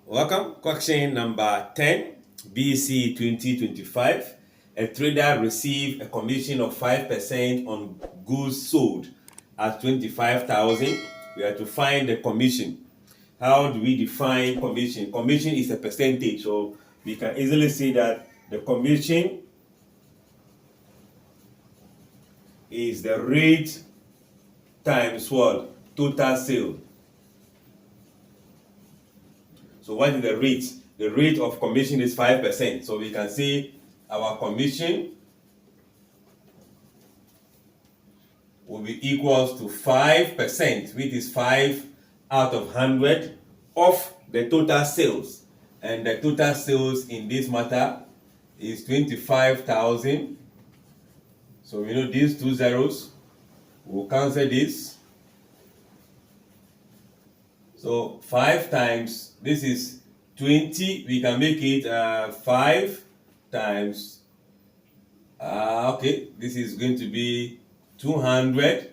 Welcome. Question number 10, BECE 2025. A trader received a commission of 5% on goods sold at 25,000. We have to find the commission. How do we define commission? Commission is a percentage, so we can easily say that the commission is the rate times what? Total sale. So what is the rate? The rate of commission is 5%. So we can say our commission will be equals to 5%, which is 5 out of 100 of the total sales. And the total sales in this matter is 25,000. So we know these two zeros, we'll cancel this. So 5 times, this is 20, we can make it 5 times, okay, this is going to be 200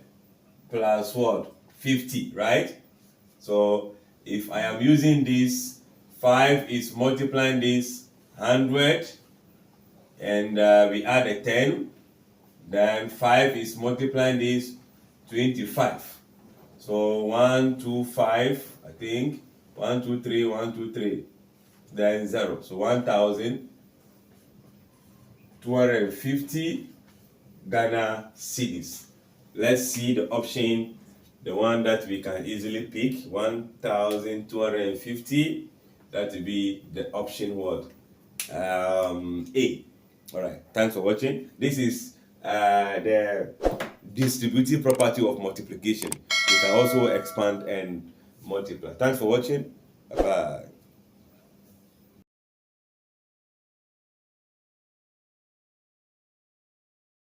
plus what? 50, right? So if I am using this, 5 is multiplying this 100, and we add a 10, then 5 is multiplying this 25. So 1, 2, 5, I think. 1, 2, 3, 1, 2, 3. Then 0. So 1,250 Ghana cedis. Let's see the option, the one that we can easily pick. 1,250. That will be the option what? A. Alright, thanks for watching. This is the distributive property of multiplication. You can also expand and multiply. Thanks for watching. Bye bye.